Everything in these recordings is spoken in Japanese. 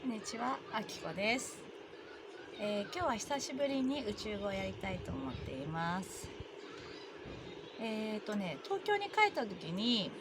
こんにちは、あきこです。今日は久しぶりに宇宙語をやりたいと思っています。東京に帰った時に、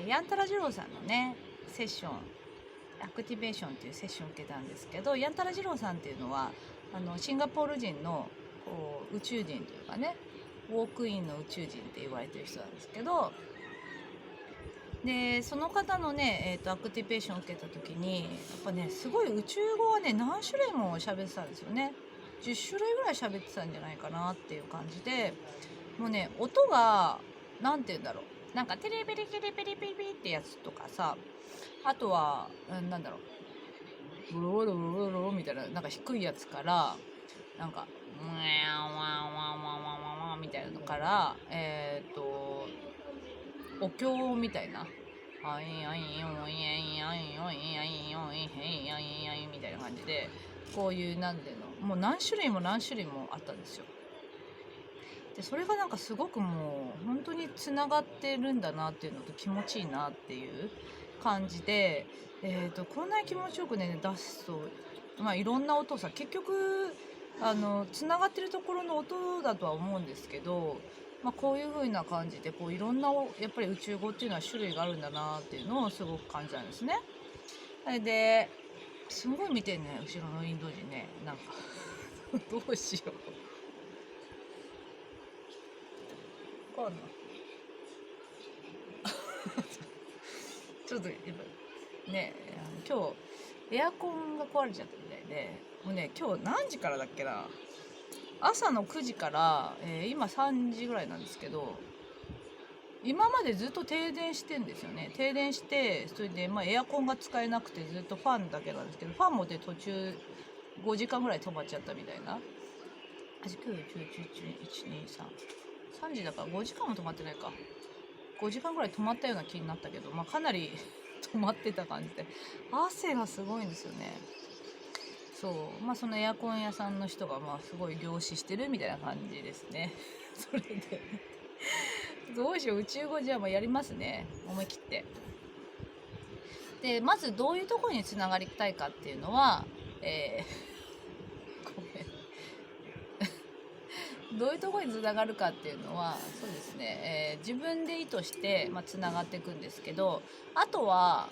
ヤンタラ二郎さんのね、セッション、アクティベーションっていうセッションを受けたんですけど、ヤンタラ二郎さんっていうのは、シンガポール人の宇宙人というかね、ウォークインの宇宙人って言われてる人なんですけど、でその方のね、アクティベーションを受けた時にやっぱねすごい宇宙語はね何種類も喋ってたんですよね。10種類ぐらい喋ってたんじゃないかなっていう感じで、もうね音が何て言うんだろう、なんかテレビリキリピリピリピってやつとかさ、あとはなんだろう、ブロブロブロブロみたいな、なんか低いやつから、なんかワンワンワンワンワンワンみたいなのから、お経みたいな、あいあいおいあいあいおいあいおいへいあいあいみたいな感じで、こういうなんていうの、もう何種類も何種類もあったんですよ。でそれがなんかすごくもう本当につながってるんだなっていうのと気持ちいいなっていう感じで、こんなに気持ちよくね出すと、いろんな音さ、結局つながってるところの音だとは思うんですけど、こういう風な感じでこういろんなやっぱり宇宙語っていうのは種類があるんだなっていうのをすごく感じたんですね。それですごい見てんね、後ろのインド人ね、なんかどうしようかんな、ちょっとやっぱね、今日エアコンが壊れちゃったみたいで、もうね今日何時からだっけな、朝の9時から、今3時ぐらいなんですけど、今までずっと停電してんですよね。停電して、それでエアコンが使えなくてずっとファンだけなんですけど、ファンもで途中5時間ぐらい止まっちゃったみたいな。9、10、11、1、2、3。3時だから5時間も止まってないか。5時間ぐらい止まったような気になったけど、かなり止まってた感じで、汗がすごいんですよね。そう、そのエアコン屋さんの人がすごい凝視してるみたいな感じですね。それでどうしよう、宇宙語じゃあやりますね、思い切って。でまずどういうところにつながりたいかっていうのは、ごめんどういうところにつながるかっていうのは、そうですね、自分で意図して、つながっていくんですけど、あとは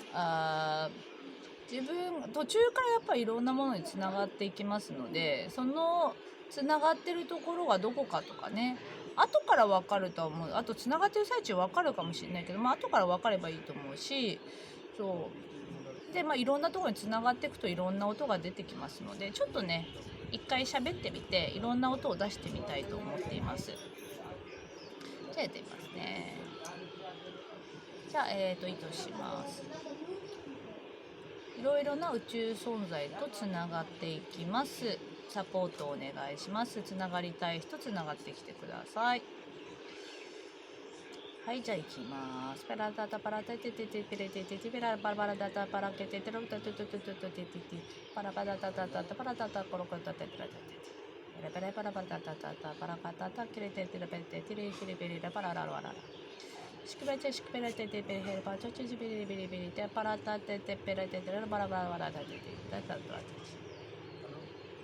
自分途中からやっぱりいろんなものにつながっていきますので、そのつながってるところがどこかとかね、後から分かると思う。あとつながってる最中分かるかもしれないけど、後から分かればいいと思うし、そうでいろんなところにつながっていくといろんな音が出てきますので、ちょっとね一回喋ってみていろんな音を出してみたいと思っています。じゃあやってみますね。じゃあ意図します。いろいろな宇宙存在とつながっていきます。サポートお願いします。つながりたい人つながってきてください。はい、じゃあ行きます。パラダタパラタテテテペレテテテペラパラパラダタパラケテテロタテテテテテテテパラパラタタタタパラタタコロコタテテラテテペレパラパラタタタタパラカタタケレテテレペテテレキレペレラパラララララシクベチェシクペレテテペレヘルパチョチジビリビリビリテパラタテテペレテテレパラパラパラタテテタタタタ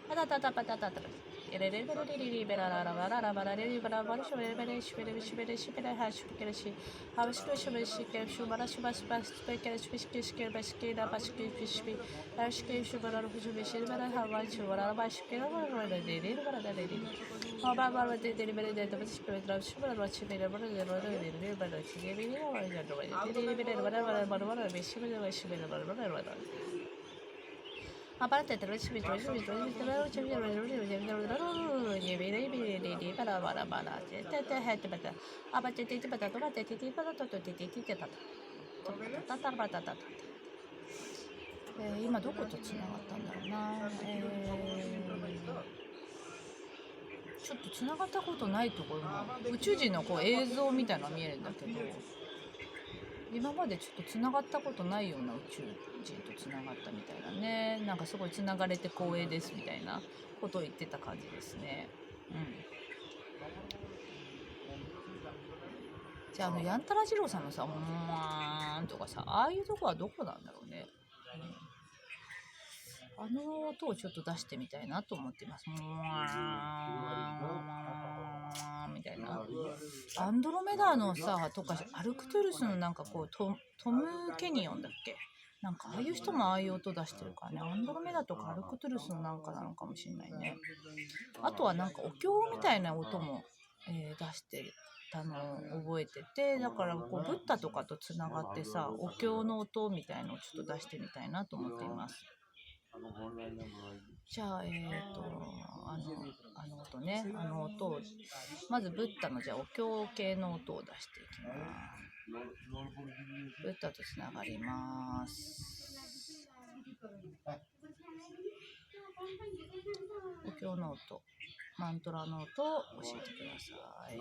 パタタタパタタタエレレベレリリベララララララバラレリバラバラシュベレベレシュベレシュベレシュベレハシュケレシハウシュシュベシケシュバラシュバスバスペケレシュシケシケバシケラバシケフィシビラシケシュバラルフシュベシルバラハワシュバラバシケラバラレレレバラレレレハババラデデリベレデバシケレラシュバラシュベレバラレレレレバラシケベレバラレレレレベレバラバラバラバラベシュベレバシュベレバラバラバラAparte, te lo digo,今どことつながったんだろうな。ちょっとつながったことないところの宇宙人の映像みたいなの見えるんだけど、今までちょっとつながったことないような宇宙人とつながったみたいなね、なんかすごいつながれて光栄ですみたいなことを言ってた感じですね。じゃあヤンタラ二郎さんのさ「うーん」とかさ、ああいうとこはどこなんだろうね。の音をちょっと出してみたいなと思っています。みたいな。アンドロメダのさとかアルクトゥルスのなんかこうトム・ケニオンだっけ、なんかああいう人もああいう音出してるからね。アンドロメダとかアルクトゥルスのなんかなのかもしれないね。あとはなんかお経みたいな音も、出してたのを覚えてて、だからこうブッダとかとつながってさ、お経の音みたいのをちょっと出してみたいなと思っています。じゃああの音ね、あの音をまずブッダのじゃあお経系の音を出していきます。ブッダとつながります。お経の音、マントラの音を教えてください。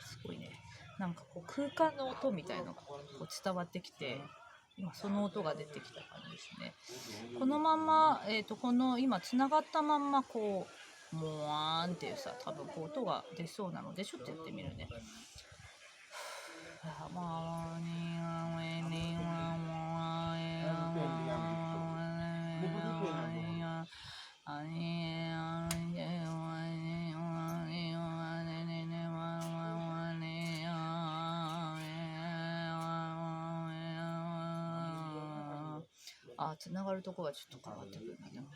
すごいね。なんかこう空間の音みたいのがこう伝わってきて、今その音が出てきた感じですね。このまま、この今つながったまんまこうモワーンっていうさ、多分こう音が出そうなのでちょっとやってみるね。つながるとこがちょっと変わってくるんだね。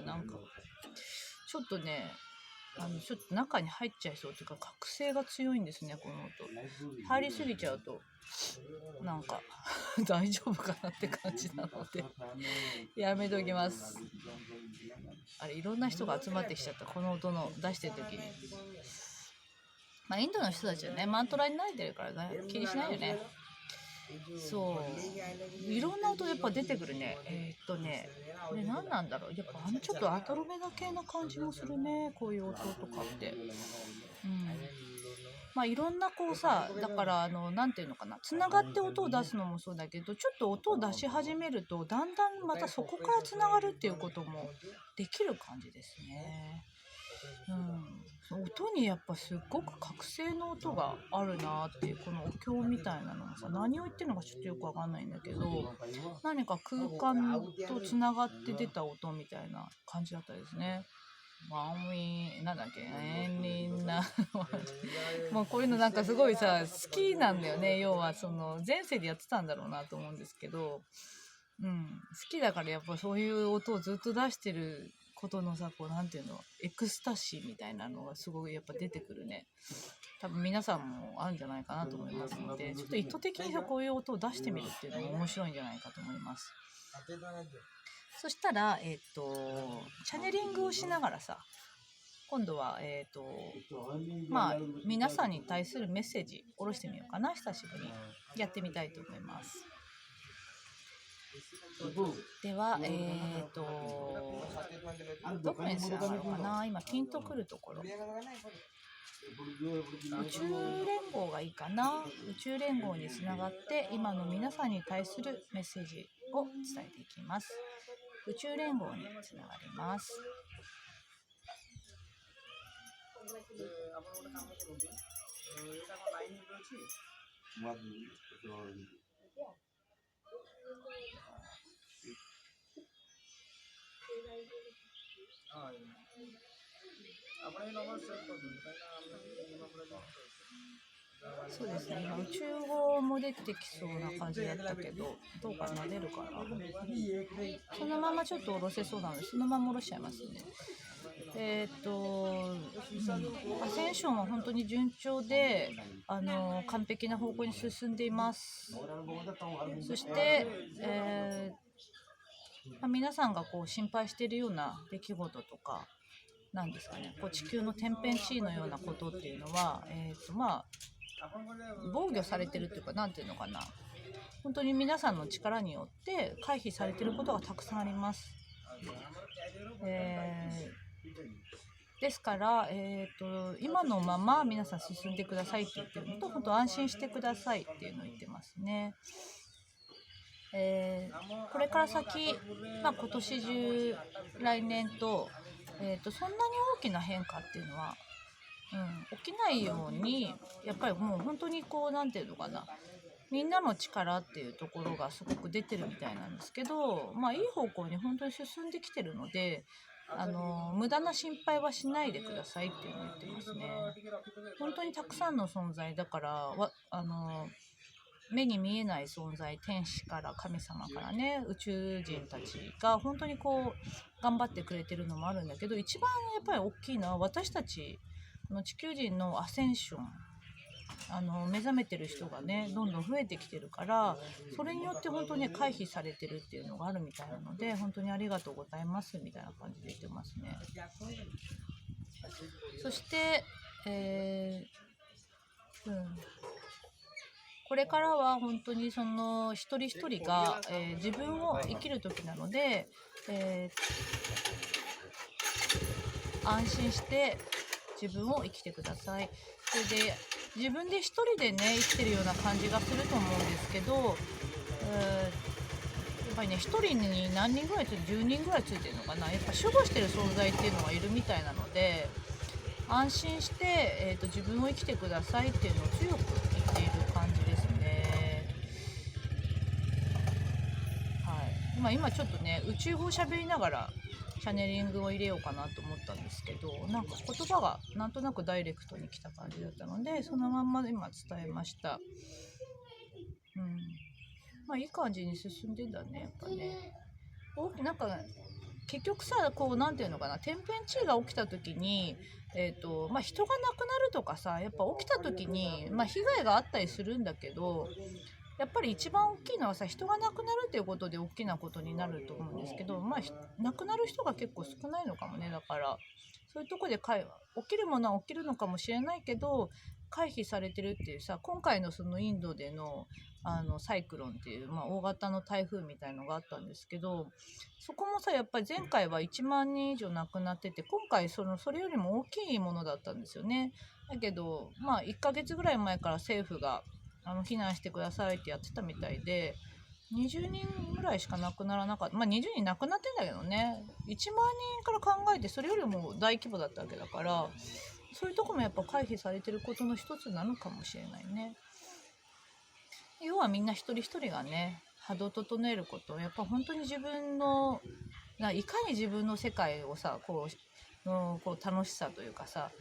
なんかちょっとね、ちょっと中に入っちゃいそうというか、覚醒が強いんですね、この音。入りすぎちゃうとなんか大丈夫かなって感じなのでやめときます。あれ、いろんな人が集まってきちゃった、この音の出してる時に。まあインドの人たちはね、マントラに慣れてるからね、気にしないよね。そう、いろんな音やっぱ出てくるね。これ何なんだろう。やっぱちょっとアトロメダ系な感じもするね、こういう音とかって。まあいろんなこうさ、だからなんていうのかな、つながって音を出すのもそうだけど、ちょっと音を出し始めるとだんだんまたそこからつながるっていうこともできる感じですね。音にやっぱすっごく覚醒の音があるなっていう、このお経みたいなのもさ、何を言ってるのかちょっとよくわかんないんだけど、何か空間とつながって出た音みたいな感じだったですね。なんだっけ、みんなもうこういうのなんかすごいさ好きなんだよね。要はその前世でやってたんだろうなと思うんですけど、好きだからやっぱそういう音をずっと出してることのさ、こうなんていうの、エクスタシーみたいなのがすごいやっぱ出てくるね。多分皆さんもあるんじゃないかなと思いますので、ちょっと意図的にこういう音を出してみるっていうのも面白いんじゃないかと思います。そしたらチャネリングをしながらさ、今度はまあ皆さんに対するメッセージ下ろしてみようかな。久しぶりにやってみたいと思います。ではどこにつながるかな。今ピンとくるところ、宇宙連合がいいかな。宇宙連合につながって今の皆さんに対するメッセージを伝えていきます。宇宙連合につながります。そうですね、今宇宙語も出てきそうな感じだったけど、どうかな、出るかな。そのままちょっと下ろせそうなので、そのまま下ろしちゃいますね。アセンションは本当に順調で、完璧な方向に進んでいます。そして、皆さんがこう心配しているような出来事とか、なんですかね、こう地球の天変地異のようなことっていうのは、防御されてるっていうか、なんていうのかな、本当に皆さんの力によって回避されてることがたくさんあります。ですから、今のまま皆さん進んでくださいって言ってるのと、本当安心してくださいっていうのを言ってますね。これから先、今年中、来年と、そんなに大きな変化っていうのは、起きないように、やっぱりもう本当にこう、なんていうのかな、みんなの力っていうところがすごく出てるみたいなんですけど、いい方向に本当に進んできてるので、無駄な心配はしないでくださいっていうのを言ってますね。本当にたくさんの存在だから目に見えない存在、天使から神様からね、宇宙人たちが本当にこう頑張ってくれてるのもあるんだけど、一番やっぱり大きいのは私たちの地球人のアセンション、目覚めてる人がねどんどん増えてきてるから、それによって本当に回避されてるっていうのがあるみたいなので、本当にありがとうございますみたいな感じで言ってますね。そして、これからは本当にその一人一人が、自分を生きる時なので、安心して自分を生きてください。それで自分で一人でね生きてるような感じがすると思うんですけど、やっぱりね、一人に何人ぐらいついて10人ぐらいついてるのかな、やっぱ守護してる存在っていうのがいるみたいなので、安心して、自分を生きてくださいっていうのを強く言っている感じですね。はい。今ちょっとね宇宙語を喋りながらチャネリングを入れようかなと思ったんですけど、なんか言葉がなんとなくダイレクトに来た感じだったので、そのまんま今伝えました。いい感じに進んでんだね、やっぱね。なんか結局さ、こうなんていうのかな、天変地異が起きた時に、人が亡くなるとかさ、やっぱ起きた時に、被害があったりするんだけど、やっぱり一番大きいのはさ、人が亡くなるっていうことで大きなことになると思うんですけど、亡くなる人が結構少ないのかもね。だからそういうとこで起きるものは起きるのかもしれないけど、回避されてるっていうさ、今回のそのインドでのサイクロンっていう、大型の台風みたいのがあったんですけど、そこもさ、やっぱり前回は1万人以上亡くなってて、今回それよりも大きいものだったんですよね。だけど1ヶ月ぐらい前から政府が避難してくださいってやってたみたいで、20人ぐらいしか亡くならなかった。20人亡くなってんだけどね、1万人から考えてそれよりも大規模だったわけだから、そういうとこもやっぱ回避されてることの一つなのかもしれないね。要はみんな一人一人がね波動を整えること、やっぱ本当に自分のいかに自分の世界をさ、こう楽しさというかさ、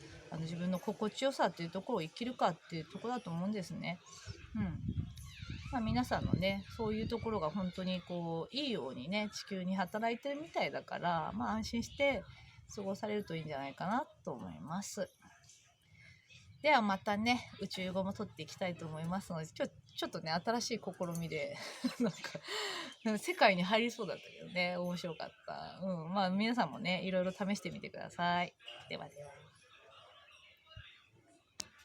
自分の心地よさっていうところを生きるかっていうところだと思うんですね。皆さんのねそういうところが本当にこういいようにね地球に働いてるみたいだから、安心して過ごされるといいんじゃないかなと思います。ではまたね宇宙語も取っていきたいと思いますので、今日ちょっとね新しい試みでなんか世界に入りそうだったけどね、面白かった。皆さんもねいろいろ試してみてください。ではでは。